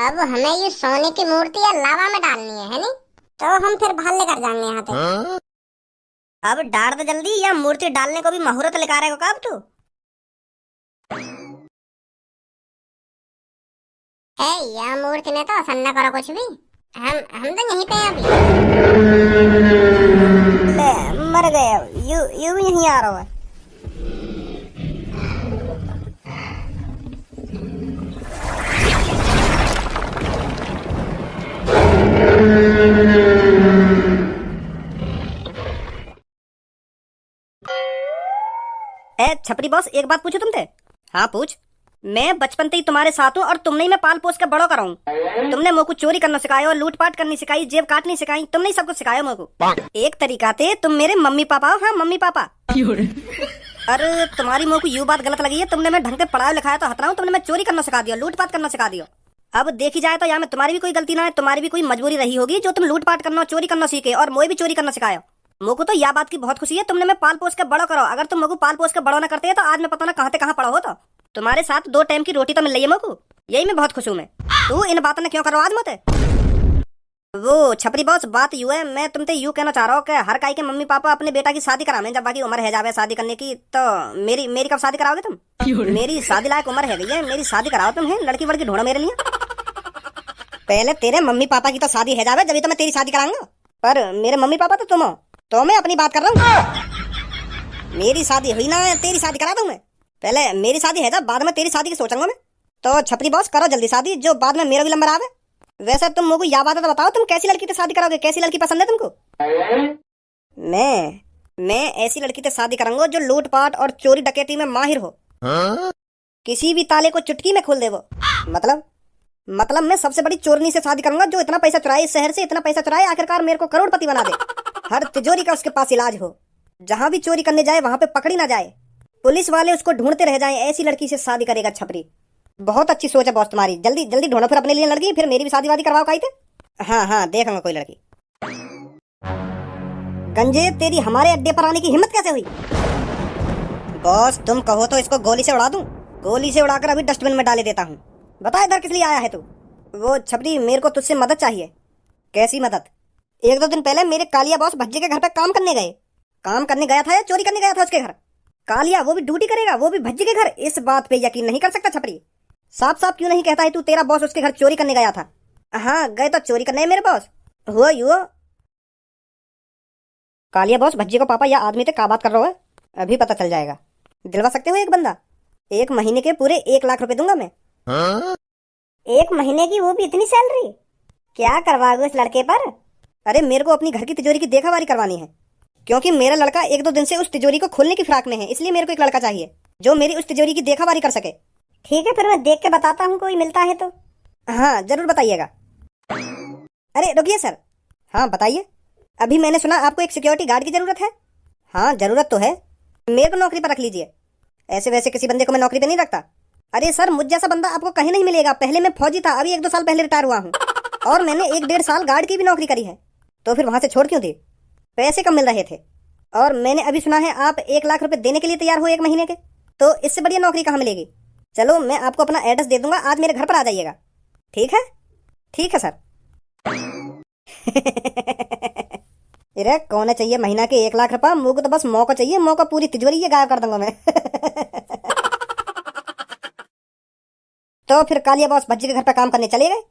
अब हमें ये सोने की मूर्ति या लावा में डालनी है नहीं? तो हम फिर बाहर लेकर जाएंगे यहाँ से। अब डाल दे जल्दी, या मूर्ति डालने को भी मुहूर्त लिखा रहेगा कब तू? है या मूर्ति ने तो असर न करो कुछ भी। हम तो यहीं पे हैं अभी। ले, मर गए। यू भी यहीं आ रहा है। ए छपरी बॉस, एक बात पूछूं तुमसे? हाँ पूछ। मैं बचपन से ही तुम्हारे साथ हूँ और तुमने ही मैं पाल पोस के बड़ो कराऊं। तुमने मेरे को चोरी करना सिखाया, लूटपाट करनी सिखाई, जेब काटनी सिखाई, तुमने ही सब कुछ सिखाया मेरे को। एक तरीका थे तुम मेरे मम्मी पापा हो। हाँ मम्मी पापा। अरे तुम्हारी मेरे को यू बात गलत लगी है। तुमने मैं ढंग से पढ़ाया लिखाया तो हतराऊं, तुमने मैं चोरी करना सिखा दिया, लूटपाट करना सिखा दिया। अब देखी जाए तो यहाँ में तुम्हारी भी कोई गलती ना है, तुम्हारी भी कोई मजबूरी रही होगी जो तुम लूटपाट करना चोरी करना सीखे और मोए भी चोरी करना सिखाया। मुझको तो यह बात की बहुत खुशी है, तुमने मैं पाल पोस के बड़ो करो। अगर तुम मुझको पाल पोस के बड़ो ना करते तो आज मैं पता ना कहाँ से कहाँ पड़ा हो। तो तुम्हारे साथ 2 टाइम की रोटी तो मिल रही है मुझको, यही मैं बहुत खुश हूँ। मैं तू इन बातों ने क्यों करो आज मुझे? वो छपरी बॉस, बात यू है, मैं तुमसे यू कहना चाह रहा हूँ कि हर काई के मम्मी पापा अपने बेटा की शादी करावे जब बाकी उम्र है जावे शादी करने की। तो मेरी मेरी कब शादी कराओगे तुम? मेरी शादी लायक उम्र है गई है, मेरी शादी कराओ तुम। है लड़की वड़की ढूंढो मेरे लिए। पहले तेरे मम्मी पापा की तो शादी है जावे जब तो मैं तेरी शादी कराऊंगा। पर मेरे मम्मी पापा तो तुम हो, तो मैं अपनी बात कर रहा हूँ। मेरी शादी हुई ना, तेरी शादी करा दूं मैं। पहले मेरी शादी है जब, बाद में तेरी शादी की सोचूंगा मैं। तो छपरी बॉस करो जल्दी शादी, जो बाद में मेरा भी नंबर आवे। वैसे तुम मुझको यह बात तो बताओ, तुम कैसी लड़की से शादी करोगे? कैसी लड़की पसंद है तुमको? मैं ऐसी लड़की से शादी करूंगा जो लूटपाट और चोरी डकैती में माहिर हो। किसी भी ताले को चुटकी में खोल दे वो। मतलब मैं सबसे बड़ी चोरनी से शादी करूंगा जो इतना पैसा चुराए, इस शहर से इतना पैसा चुराए आखिरकार मेरे को करोड़पति बना दे। हर तिजोरी का उसके पास इलाज हो, जहां भी चोरी करने जाए वहां पे पकड़ी ना जाए, पुलिस वाले उसको ढूंढते रह जाएं। ऐसी लड़की से शादी करेगा छपरी। बहुत अच्छी सोच है बॉस तुम्हारी। जल्दी जल्दी ढूंढो फिर अपने लिए लड़की, फिर मेरी भी शादी वादी करवाओ कहीं थे। हाँ देखूंगा कोई लड़की। गंजे, तेरी हमारे अड्डे पर आने की हिम्मत कैसे हुई? बॉस तुम कहो तो इसको गोली से उड़ा दूं। गोली से उड़ाकर अभी डस्टबिन में डाले देता हूँ। बता इधर किस लिए आया है तू? वो छपरी, मेरे को तुझसे मदद चाहिए। कैसी मदद? 1-2 दिन पहले मेरे कालिया बॉस भज्जे के घर पे काम करने गए। काम करने गया था या चोरी करने गया था उसके घर? कालिया, वो भी ड्यूटी करेगा, वो भी भज्जे के घर? इस बात पे यकीन नहीं कर सकता छपरी। साफ साफ क्यों नहीं कहता है तू तेरा बॉस उसके घर चोरी करने गया था? हाँ गए तो चोरी करने मेरे बॉस। हुआ यू कालिया बॉस भज्जे को पापा या आदमी से का बात कर रहा है? अभी पता चल जाएगा। दिलवा सकते हो एक बंदा? 1 महीने के पूरे 1 लाख रुपए दूंगा मैं। 1 महीने की, वो भी इतनी सैलरी? क्या करवाओगे उस लड़के पर? अरे मेरे को अपनी घर की तिजोरी की देखावारी करवानी है, क्योंकि मेरा लड़का 1-2 दिन से उस तिजोरी को खोलने की फिराक में है। इसलिए मेरे को एक लड़का चाहिए जो मेरी उस तिजोरी की देखावारी कर सके। ठीक है, फिर मैं देख के बताता हूँ, कोई मिलता है तो। हाँ जरूर बताइएगा। अरे रुकिए सर। हाँ बताइए। अभी मैंने सुना आपको एक सिक्योरिटी गार्ड की जरूरत है। हाँ जरूरत तो है, मेरे को नौकरी पर रख लीजिए। ऐसे वैसे किसी बंदे को मैं नौकरी पे नहीं रखता। अरे सर, मुझ जैसा बंदा आपको कहीं नहीं मिलेगा। पहले मैं फौजी था, अभी 1-2 साल पहले रिटायर हुआ हूँ, और मैंने 1-1.5 साल गार्ड की भी नौकरी करी है। तो फिर वहां से छोड़ क्यों दी? पैसे कम मिल रहे थे। और मैंने अभी सुना है आप 1 लाख रुपए देने के लिए तैयार हो 1 महीने के। तो इससे बढ़िया नौकरी कहाँ मिलेगी? चलो मैं आपको अपना एड्रेस दे दूंगा, आज मेरे घर पर आ जाइएगा। ठीक है? ठीक है सर। अरे कौन चाहिए महीना के 1 लाख रुपए? मुझको तो बस मौका चाहिए, मौका पूरी तिजोरी ये गायब कर दूंगा मैं। तो फिर कालिया बॉस भज्जी के घर पे काम करने चले गए।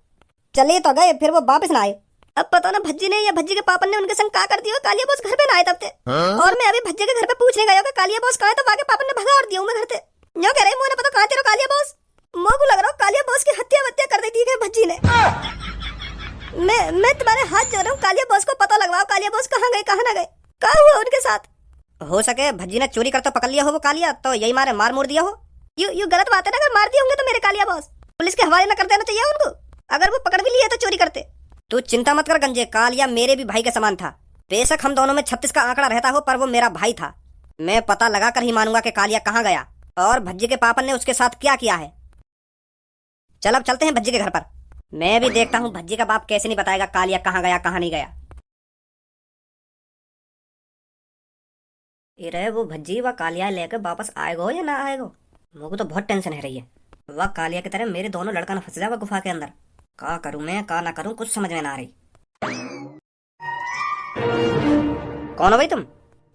चले तो गए, फिर वो वापस ना आए। अब पता ना भज्जी ने या भज्जी के पापा ने उनके संग का कर दिया, कालिया बॉस घर पे ना आए तब से। और मैं अभी भज्जी के घर पे पूछने गया कि कालिया बॉस कहाँ है, तो वाके पापा ने भगा और दिया मैं घर से। यूं कह रहे मुझे पता कहाँ तेरा कालिया बॉस। मुझे को लग रहा कालिया बॉस की हत्या कर दी थी भज्जी ने। मैं तुम्हारे हाथ जोड़ रहा हूँ, कालिया बॉस को पता लगवाओ, कालिया बॉस कहाँ गए कहाँ ना गए, क्या हुआ उनके साथ। हो सके भज्जी ने चोरी करते पकड़ लिया हो वो कालिया, तो यही मारे मार मोड़ दिया हो। यू गलत बात है ना, अगर मार दिए होंगे तो मेरे कालिया बॉस पुलिस के हवाले न कर देना चाहिए उनको, अगर वो पकड़ भी लिए तो चोरी करते। तू चिंता मत कर गंजे, कालिया मेरे भी भाई के समान था। बेशक हम दोनों में 36 का आंकड़ा रहता हो, पर वो मेरा भाई था। मैं पता लगा कर ही मानूंगा कि कालिया कहाँ गया और भज्जी के पापा ने उसके साथ क्या किया है। चल अब चलते हैं भज्जी के घर पर। मैं भी देखता हूँ भज्जी का बाप कैसे नहीं बताएगा कालिया कहाँ गया कहाँ नहीं गया। ये वो भज्जी व कालिया लेकर वापस आएगो या ना आएगो, मुझको तो बहुत टेंशन है रही है। वह कालिया की तरह मेरे दोनों लड़का न फंस जाए गुफा के अंदर। का करूं मैं का ना करूं कुछ समझ में ना आ रही। कौन हो भाई तुम?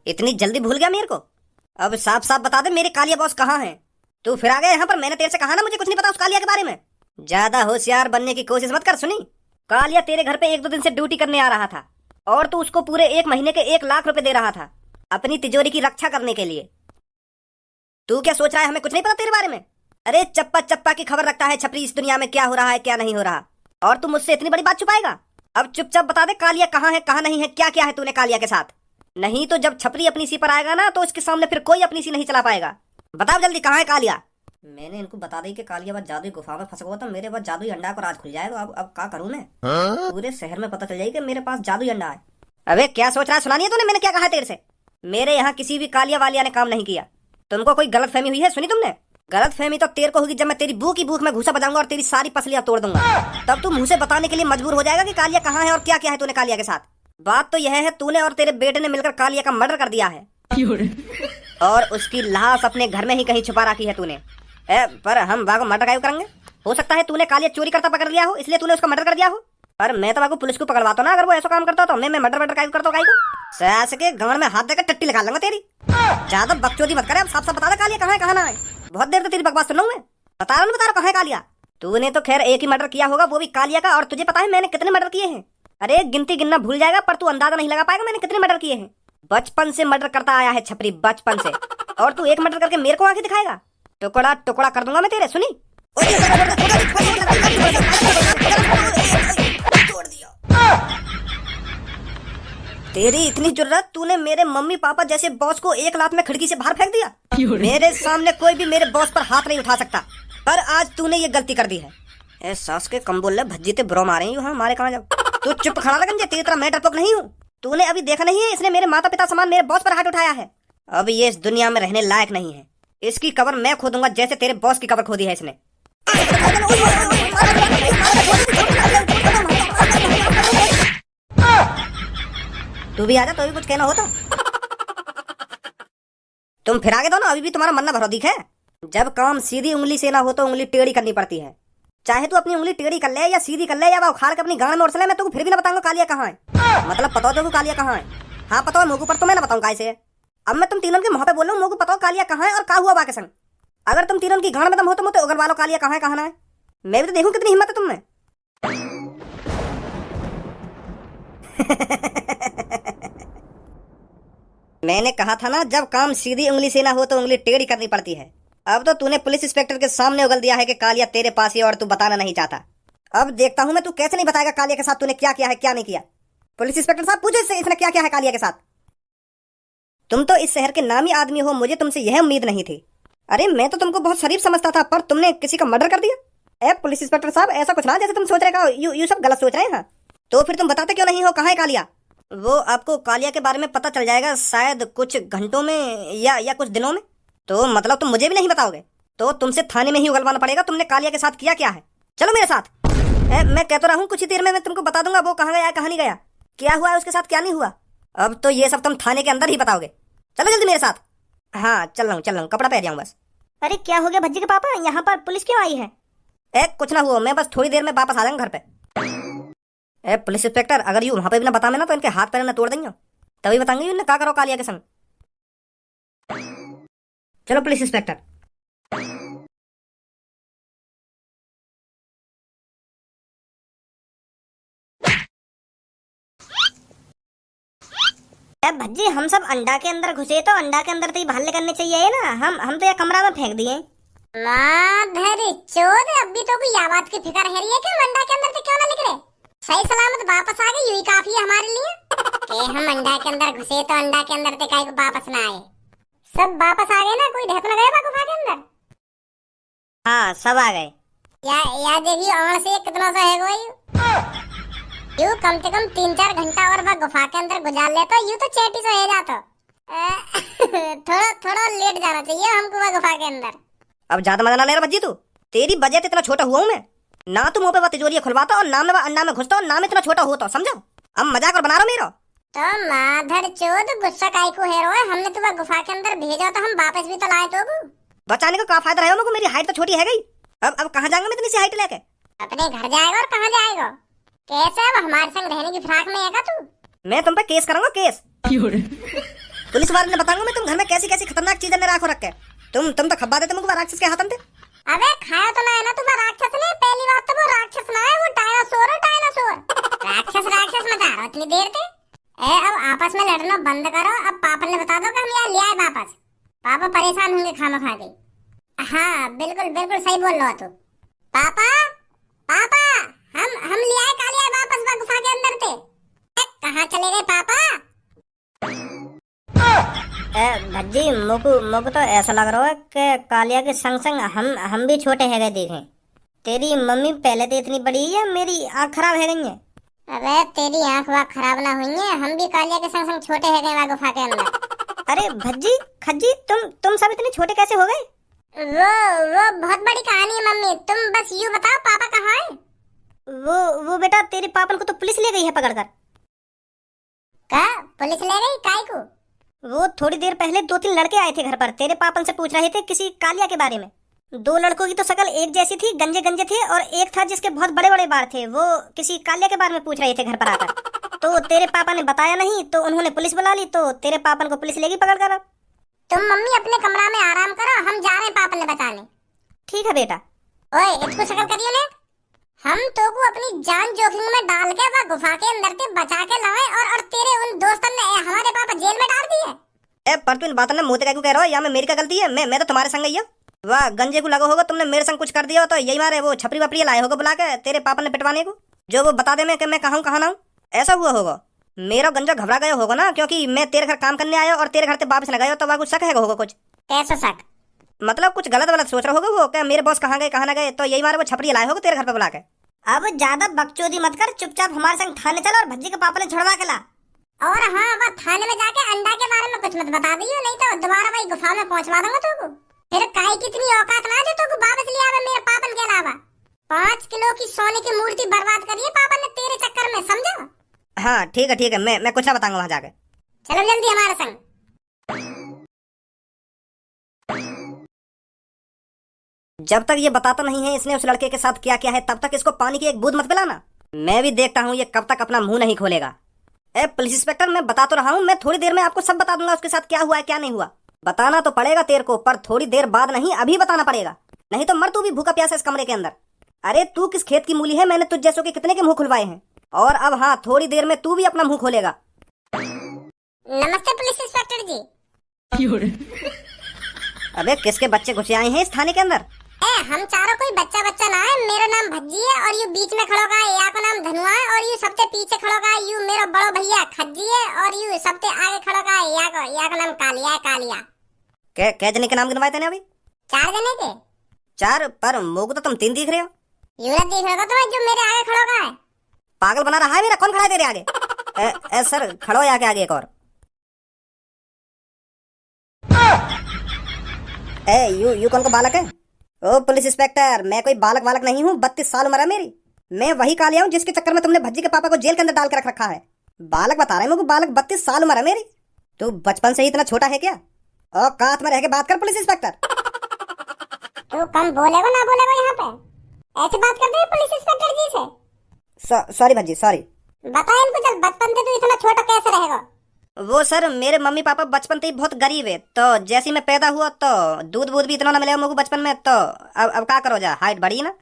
इतनी जल्दी भूल गया मेरे को? अब साफ साफ बता दे मेरे कालिया बॉस कहाँ है? तू फिर आ गया यहाँ पर। मैंने तेरे से कहा ना मुझे कुछ नहीं पता उस कालिया के बारे में। ज्यादा होशियार बनने की कोशिश मत कर। सुनी, कालिया तेरे घर पे 1-2 दिन से ड्यूटी करने आ रहा था और तू उसको पूरे 1 महीने के 1 लाख रुपए दे रहा था अपनी तिजोरी की रक्षा करने के लिए। तू क्या सोच रहा है हमें कुछ नहीं पता तेरे बारे में? अरे चप्पा चप्पा की खबर रखता है छपरी इस दुनिया में क्या हो रहा है क्या नहीं हो रहा, और तू मुझसे इतनी बड़ी बात छुपाएगा? अब चुपचाप बता दे कालिया कहाँ है कहाँ नहीं है, क्या क्या है तूने कालिया के साथ? नहीं तो जब छपरी अपनी सी पर आएगा ना तो उसके सामने फिर कोई अपनी सी नहीं चला पाएगा। बताओ जल्दी कहाँ है कालिया? मैंने इनको बता दी कि कालिया बस जादुई गुफा में फंसा हुआ था। मेरे पास जादुई अंडा को राज खुल जाएगा। अब क्या करूं मैं? पूरे शहर में पता चल जाएगा कि मेरे पास जादुई अंडा है। अबे क्या सोच रहा है? सुना नहीं है तूने मैंने क्या कहा तेरे से? मेरे यहाँ किसी भी कालिया वालिया ने काम नहीं किया। तुमको कोई गलत फहमी हुई है? सुनी तुमने? गलत फहमी तो तेरे को होगी जब मैं तेरी बू की भूख में घुसा बजाऊंगा और तेरी सारी पसलियां तोड़ दूंगा। तब तू मुझे बताने के लिए मजबूर हो जाएगा कि कालिया कहाँ है और क्या क्या है तूने कालिया के साथ। बात तो यह है तूने और तेरे बेटे ने मिलकर कालिया का मर्डर कर दिया है और उसकी लाश अपने घर में ही कहीं छुपा रखी है तूने। पर हम बागो मर्डर क्यों करेंगे? हो सकता है तूने कालिया चोरी करता पकड़ लिया हो इसलिए तूने उसका मर्डर कर दिया हो। पर मैं तो बागो पुलिस को पकड़वाता ना अगर वो ऐसा काम करता तो मैं मर्डर क्यों करता हूँ? सास के गांड में हाथ देकर टट्टी लगा लूंगा तेरी। ज्यादा बकचोदी मत करे। अब साफ साफ बता दे कालिया कहाँ है कहाँ ना है। बहुत देर तो तेरी बकवास सुन लूं मैं। बता रहा कहाँ है कालिया? तूने तो खैर एक ही मर्डर किया होगा वो भी कालिया का, और तुझे पता है मैंने कितने मर्डर किए हैं? अरे गिनती गिनना भूल जाएगा पर तू अंदाजा नहीं लगा पाएगा मैंने कितने मर्डर किए हैं। बचपन से मर्डर करता आया है छपरी, बचपन से। और तू एक मर्डर करके मेरे को आके दिखाएगा? टुकड़ा टुकड़ा कर दूंगा मैं तेरे। सुनी तेरी इतनी जरूरत तूने मेरे मम्मी पापा जैसे बॉस को 1 लाख में खिड़की से बाहर फेंक दिया। मेरे सामने कोई भी मेरे बॉस पर हाथ नहीं उठा सकता, पर आज तूने ये गलती कर दी है। ए सास के कम बोल भज्जी ते ब्रो मारे हाँ मारे कहाँ जब। तू चुप खड़ा लगन तेरी तरह मैं डरपोक नहीं हूँ। तूने अभी देखा नहीं है इसने मेरे माता पिता समान मेरे बॉस पर हाथ उठाया है। अब ये इस दुनिया में रहने लायक नहीं है। इसकी कब्र मैं खोदूंगा जैसे तेरे बॉस की कब्र खोदी है इसने। तू भी आजा तो भी कुछ कहना हो तो। तुम फिर आगे दो ना, अभी भी तुम्हारा मन ना भरो दिख है। जब काम सीधी उंगली से ना हो तो उंगली टेढ़ी करनी पड़ती है। चाहे तू अपनी उंगली टेढ़ी कर ले या सीधी कर ले या उखाड़ के अपनी गांड में उड़स ले, मैं तुमको फिर भी ना बताऊंगा कालिया कहाँ है। मतलब पता हो कालिया कहाँ है? हाँ पता है मोगू, पर तो मैं ना बताऊँ कैसे। अब मैं तुम तीनों के मुंह पे बोल रहा हूँ मोगू पता हो कालिया कहाँ है और का हुआ बाके संग। अगर तुम तीनों की गांड में दम हो तो मुझे उगल वालो कालिया कहाँ है कहाँ ना है। मैं भी तो देखूं कितनी हिम्मत है तुम में। मैंने कहा था ना जब काम सीधी उंगली से ना हो तो उंगली टेढ़ी करनी पड़ती है। अब तो तूने पुलिस इंस्पेक्टर के सामने उगल दिया है कि कालिया तेरे पास ही और तू बताना नहीं चाहता। अब देखता हूं मैं तू कैसे नहीं बताएगा कालिया के साथ तूने क्या किया है क्या नहीं किया। पुलिस इंस्पेक्टर साहब पूछो इससे इसने क्या किया है कालिया के साथ। तुम तो इस शहर के नामी आदमी हो, मुझे तुमसे यह उम्मीद नहीं थी। अरे मैं तो तुमको बहुत शरीफ समझता था पर तुमने किसी का मर्डर कर दिया। पुलिस इंस्पेक्टर साहब ऐसा कुछ ना जैसे तुम सोच रहे हो, यू सब गलत सोच रहे हैं। तो फिर तुम बताते क्यों नहीं हो कहाँ है कालिया? वो आपको कालिया के बारे में पता चल जाएगा शायद कुछ घंटों में या कुछ दिनों में। तो मतलब तुम मुझे भी नहीं बताओगे? तो तुमसे थाने में ही उगलवाना पड़ेगा तुमने कालिया के साथ किया क्या है। चलो मेरे साथ। मैं कह तो रहा हूँ कुछ ही देर में मैं तुमको बता दूंगा वो कहाँ गया कहाँ नहीं गया, क्या हुआ है उसके साथ क्या नहीं हुआ। अब तो ये सब तुम थाने के अंदर ही बताओगे। चलो जल्दी मेरे साथ। हाँ चल रहा हूँ कपड़ा पहन जाऊँ बस। अरे क्या हो गया भज्जी के पापा, यहाँ पर पुलिस क्यों आई है? कुछ ना हुआ, मैं बस थोड़ी देर में वापस आ जाऊंगा घर पे। पुलिस इंस्पेक्टर अगर यू वहां पे भी ना बता में ना तो इनके हाथ पैर ना तोड़ देंगे, तभी बताएंगे इन्हें क्या करो कालिया के संग। चलो पुलिस इंस्पेक्टर। भज्जी हम सब अंडा के अंदर घुसे तो अंडा के अंदर तो ही भाले करने चाहिए ना। हम तो ये कमरा में फेंक दिए। माधर चोद अभी तो कोई आवाज की फिक्र है रही है कि हम अंडा के अंदर से क्यों ना निकले। सही सलामत वापस आ गए यही काफी है हमारे लिए कि हम अंडा के अंदर घुसे तो अंडा के अंदर से काहे को वापस ना आए। सब वापस आ गए ना, कोई ढक ना गए गुफा के अंदर। हाँ सब आ गए। या देखिए और से कितना सा है कोई यू कम से कम 3-4 घंटा और वह गुफा के अंदर गुजार लेता यू तो चेटी से हो जाता। थोड़ा लेट जाना चाहिए हमको वह गुफा के अंदर। अब ज्यादा मजा ना ले रहा भज्जी तू, तेरी वजह से इतना छोटा हुआ हूँ मैं ना। तू मुंह पे तिजोरी खुलवाता और ना मैं अंडा में घुसता और ना मैं इतना छोटा होता, समझो। अब मजाक और बना रहा मेरा। तो माधर चोद गुस्सा काहे को है रोए, हमने तो वह गुफा के अंदर भेजा तो हम वापस भी तो लाए तो बचाने का क्या फायदा रहा मेरे को, मेरी हाइट तो छोटी है गई। अब कहाँ जाऊंगा मैं इतनी सी हाइट लेके। अपने घर जाएगा और कहाँ जाएगा? कैसे अब हमारे संग रहने की फिराक में है तू? मैं तुम पे केस करूंगा, केस। पुलिस वाले ने बताऊंगा मैं तुम घर में कैसी कैसी खतरनाक चीजें ने राखो रखे। तुम तो खब्बा देते मुझको राक्षस के हाथन थे। अबे खाया तो ना है ना तुम्हें राक्षस ने। पहली बात तो वो राक्षस ना है, वो डायनासोर है, डायनासोर। राक्षस मत आ रहा इतनी देर से। अब आपस में लड़ना बंद करो। अब पापा ने बता दो कि हम यहाँ ले आए वापस। पापा परेशान होंगे खामा के। हाँ बिल्कुल बिल्कुल सही बोल रहा तू। पापा पापा हम ले आए कालिया वापस गुफा के अंदर से। कहाँ चले गए पापा? भज्जी मोको तो ऐसा लग रहा है कि कालिया के संग संग हम भी छोटे है गए देखें। तेरी मम्मी पहले तो इतनी बड़ी है, मेरी आँख खराब है गई है। अबे तेरी आँख वाँख खराब ना हुई है, हम भी कालिया के संग संग छोटे है गए गुफा के अंदर। अरे भज्जी खज्जी तुम सब इतने छोटे कैसे हो गए? वो बहुत बड़ी कहानी है मम्मी, तुम बस यूँ बताओ पापा कहाँ है? वो बेटा तेरे पापा को तो पुलिस ले गई है पकड़कर। क्या पुलिस ले गई? काय को? वो थोड़ी देर पहले 2-3 लड़के आए थे घर पर, तेरे पापन से पूछ रहे थे किसी कालिया के बारे में। 2 लड़कों की तो शक्ल एक जैसी थी, गंजे गंजे थे, और एक था जिसके बहुत बड़े बड़े बाल थे। वो किसी कालिया के बारे में पूछ रहे थे घर पर आकर। तो तेरे पापा ने बताया नहीं तो उन्होंने पुलिस बुला ली, तो तेरे पापन को पुलिस लेगी पकड़ कर। तुम मम्मी अपने कमरा में आराम करो, हम जा रहे हैं पापा ने बताने। ठीक है बेटा। ओए इसको शक्ल करियो ने। हम तो को अपनी जान जोखिम में डाल के वह गुफा के अंदर से बचा के लाए और तेरे उन दोस्तों ने हमारे पापा जेल में डाल दिए। पर तू इन बातों में मोते क्या कह रहा हो? या मेरी क्या गलती है? मैं तो तुम्हारे संग ही हूं। वाह गंजे को लगो होगा तुमने मेरे संग कुछ कर दिया हो तो यही मारे वो छपरी वपरी लाए होगा बुला के तेरे पापा ने पिटवाने को, जो वो बता दे मैं कि मैं कहाँ हूँ कहाँ ना हूँ। ऐसा हुआ होगा। मेरा गंजा घबरा गया होगा ना, क्योंकि मैं तेरे घर काम करने आया और तेरे घर से वापस न गया, तो वह कुछ शक है होगा कुछ। कैसा शक? मतलब कुछ गलत वलत सोच रहा होगा वो क्या मेरे बॉस कहाँ गए कहाँ ना गए, तो यही मारे वो छपरी लाए होगा तेरे घर पे बुला के। अब ज्यादा बकचोदी मत कर, चुपचाप हमारे संग थाने चल और भज्जी के पापा ने छुड़वा के ला। और हाँ वह थाने में जाके अंडा के बारे में कुछ मत बता दियो, नहीं तो दोबारा वही गुफा में पहुंचवा दूंगा तुमको। फिर काई कितनी औकात ना जो तुमको वापस ले आवे मेरे पापन के अलावा। 5 किलो की सोने की मूर्ति बर्बाद करी है पापा ने तेरे चक्कर में, समझा? हाँ ठीक है, मैं कुछ ना बताऊंगा वहां जाके। चलो जल्दी हमारे संग। जब तक ये बताता नहीं है इसने उस लड़के के साथ क्या किया है, तब तक इसको पानी की एक बूंद मत पिलाना। मैं भी देखता हूँ ये कब तक अपना मुंह नहीं खोलेगा। ए पुलिस इंस्पेक्टर, मैं बता तो रहा हूँ, मैं थोड़ी देर में आपको सब बता दूंगा उसके साथ क्या हुआ है क्या नहीं हुआ। बताना तो पड़ेगा तेरे को, पर थोड़ी देर बाद नहीं, अभी बताना पड़ेगा, नहीं तो मर तू भी भूखा प्यासा इस कमरे के अंदर। अरे तू किस खेत की मूली है, मैंने तुझ जैसों के कितने के मुंह खुलवाए हैं, और अब हाँ थोड़ी देर में तू भी अपना मुंह खोलेगा। नमस्ते पुलिस इंस्पेक्टर जी। अबे किसके बच्चे घुसे आए हैं इस थाने के अंदर? हम चारों कोई बच्चा ना है। मेरा नाम भज्जी है और यू बीच में खड़ो का है या को नाम धनुआ है, और यू सबसे पीछे खड़ो का है यू मेरा बड़ो भैया खज्जी है, और यू सबसे आगे खड़ो का है या को नाम कालिया है, कालिया। क्या जने के नाम गिनवाए थे अभी? 4 जने के। 4? पर मुझको तो तुम 3 दिख रहे हो। यू ना दिख रहा तो जो मेरे आगे खड़ो का है। पागल बना रहा है मेरा, कौन खड़ा है तेरे आगे? सर खड़ो आगे आगे एक और। यू कौन को बालक है? ओ पुलिस इंस्पेक्टर, मैं कोई बालक वालक नहीं हूँ, 32 साल उम्र है मेरी। मैं वही कालिया हूँ जिसके चक्कर में तुमने भज्जी के पापा को जेल के अंदर डाल के रख रखा है। बालक बता रहे हैं मुझे, बालक 32 साल उम्र है मेरी। तू बचपन से ही इतना छोटा है क्या? और कात में रह के बात कर पुलिस इंस्पेक्टर। तू कम बोलेगा ना बोलेगा यहाँ पे? ऐसे बात करते हैं पुलिस इंस्पेक्टर जी से? Sorry Bhajji sorry. बता इनको चल, बचपन से तू इतना छोटा कैसे रहेगा? वो सर मेरे मम्मी पापा बचपन से ही बहुत गरीब है, तो जैसे मैं पैदा हुआ तो दूध बूध भी इतना ना मिलेगा मुझको बचपन में, तो अब क्या करो जा, हाइट बढ़ी ना।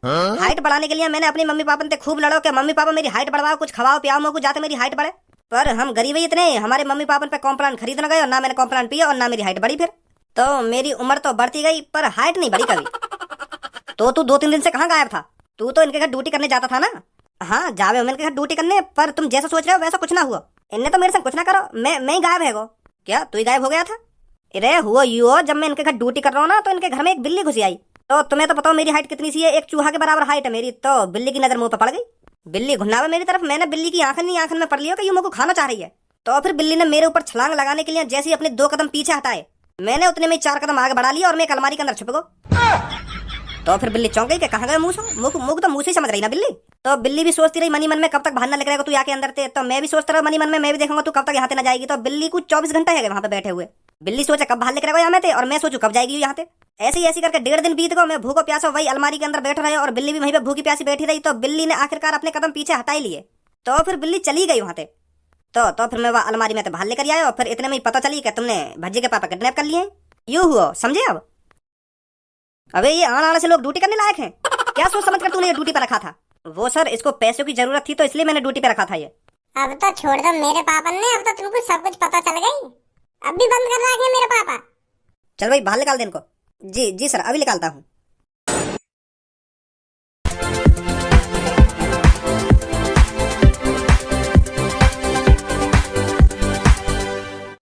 हाइट बढ़ाने के लिए मैंने अपनी मम्मी पापा से खूब लड़ो कि मम्मी पापा मेरी हाइट बढ़ाओ, कुछ खवाओ पियाओ मुझको जाते मेरी हाइट बढ़े। पर हम गरीब ही इतने, हमारे मम्मी पापा पे कॉम्प्लान खरीद न गए, और ना मैंने कॉम्प्लान पिया और ना मेरी हाइट बढ़ी। फिर तो मेरी उम्र तो बढ़ती गई पर हाइट नहीं बढ़ी कभी। तो तू 2-3 दिन से कहाँ गायब था? तू तो इनके घर ड्यूटी करने जाता था ना? हाँ जावे हो इनके घर ड्यूटी करने, पर तुम जैसा सोच रहे हो वैसा कुछ ना हुआ। इनने तो मेरे संग कुछ ना करो, मैं ही गायब है। क्या तू ही गायब हो गया था? अरे हुआ यू हो, जब मैं इनके घर ड्यूटी कर रहा हूँ ना तो इनके घर में एक बिल्ली घुसी आई। तो तुम्हें तो बताओ मेरी हाइट कितनी सी है, एक चूहा के बराबर हाइट है मेरी। तो बिल्ली की नजर मुंह पे पड़ गई, बिल्ली घुनावे मेरी तरफ, मैंने बिल्ली की आंखन में पड़ लिया कि ये मुझको खाना चाह रही है। तो फिर बिल्ली ने मेरे ऊपर छलांग लगाने के लिए जैसे ही अपने 2 कदम पीछे हटाए, मैंने उतने में 4 कदम आगे बढ़ा लिया और मैं एक अलमारी के अंदर छुप गया। तो फिर बिल्ली चौंक गई कि कहाँ गए मुँह तो मुँह से समझ रही ना बिल्ली। तो बिल्ली भी सोचती रही मनी मन में कब तक बाहर ना निकलेगा तू यहाँ के अंदर थे। तो मैं भी सोचता रहा मनी मन में, मैं भी देखूंगा तू कब तक यहाँ से ना जाएगी। तो बिल्ली को 24 घंटे है वहाँ पे बैठे हुए। बिल्ली सोचा कब बाहर लेकर आएगा यहाँ में थे, और मैं सोचू कब जाएगी यहाँ से। ऐसे करके 1.5 दिन बीत गए, मैं भूखो प्यासा वही अलमारी के अंदर बैठा रहा और बिल्ली भी वहीं पे भूखी प्यासी बैठी रही। तो बिल्ली ने आखिरकार अपने कदम पीछे हटा ही लिए, तो फिर बिल्ली चली गई वहां से। तो फिर मैं वह अलमारी में बाहर लेकर आया, और फिर इतने में ही पता चली कि तुमने भज्जी के पापा किडनैप कर लिए। यूं हुआ, समझे अब? अबे ये आना से लोग ड्यूटी करने लायक हैं क्या? सोच समझ कर तूने ये ड्यूटी पर रखा था? वो सर, इसको पैसों की जरूरत थी तो इसलिए मैंने ड्यूटी पे रखा था ये। अब तो छोड़ दो मेरे पापा ने, अब तो तुमको सब कुछ पता चल गई। अब भी बंद कर रखे मेरे पापा। चल भाई बाहर निकाल दे इनको। जी जी सर, अभी निकालता हूँ।